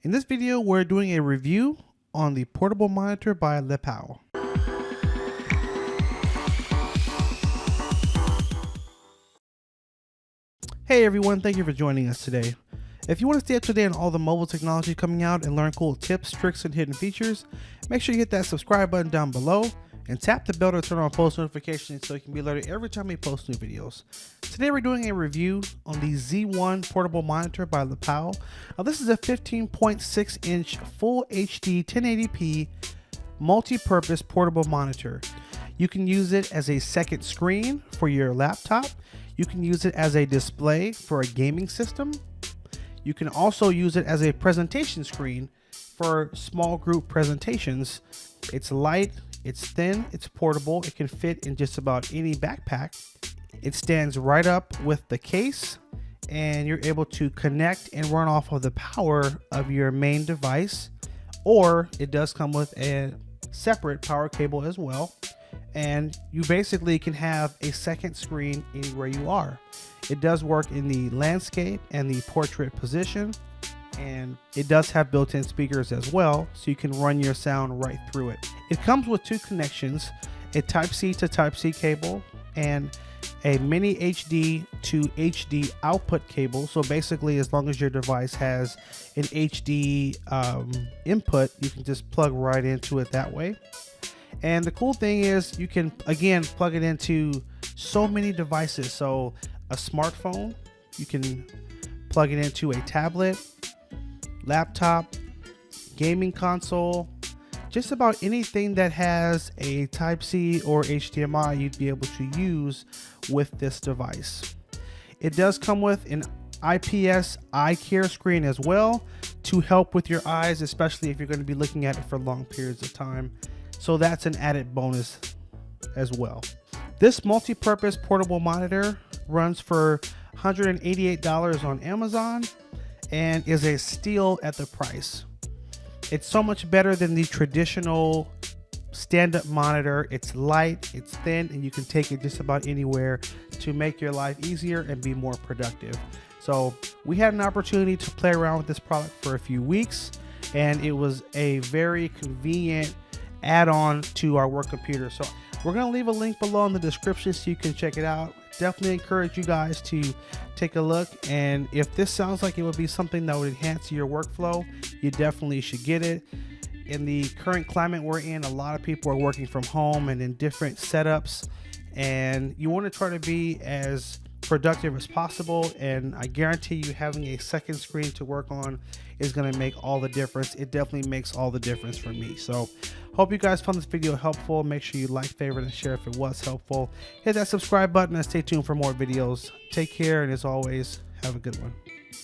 In this video, we're doing a review on the portable monitor by Lepow. Hey everyone, thank you for joining us today. If you want to stay up to date on all the mobile technology coming out and learn cool tips, tricks, and hidden features, make sure you hit that subscribe button down below and tap the bell to turn on post notifications so you can be alerted every time we post new videos. Today we're doing a review on the Z1 Portable Monitor by Lepow. Now this is a 15.6 inch full HD 1080p multi-purpose portable monitor. You can use it as a second screen for your laptop. You can use it as a display for a gaming system. You can also use it as a presentation screen for small group presentations. It's light, it's thin, it's portable. It can fit in just about any backpack. It stands right up with the case, and you're able to connect and run off of the power of your main device, or it does come with a separate power cable as well. And you basically can have a second screen anywhere you are. It does work in the landscape and the portrait position, and it does have built-in speakers as well, so you can run your sound right through it. It comes with two connections, a Type-C to Type-C cable and a mini HD to HD output cable. So basically, as long as your device has an HD input, you can just plug right into it that way. And the cool thing is you can, again, plug it into so many devices. So a smartphone, you can plug it into a tablet, laptop, gaming console, just about anything that has a Type-C or HDMI you'd be able to use with this device. It does come with an IPS eye care screen as well to help with your eyes, especially if you're going to be looking at it for long periods of time. So that's an added bonus as well. This multi-purpose portable monitor runs for $188 on Amazon and is a steal at the price. It's so much better than the traditional stand-up monitor. It's light, it's thin, and you can take it just about anywhere to make your life easier and be more productive. So we had an opportunity to play around with this product for a few weeks, and it was a very convenient add-on to our work computer. So we're going to leave a link below in the description so you can check it out. Definitely encourage you guys to take a look, and if this sounds like it would be something that would enhance your workflow, you definitely should get it. In the current climate we're in, a lot of people are working from home and in different setups, and you want to try to be as productive as possible, and I guarantee you having a second screen to work on is going to make all the difference. It definitely makes all the difference for me. So hope you guys found this video helpful. Make sure you like, favorite, and share if it was helpful. Hit that subscribe button and stay tuned for more videos. Take care, and as always, have a good one.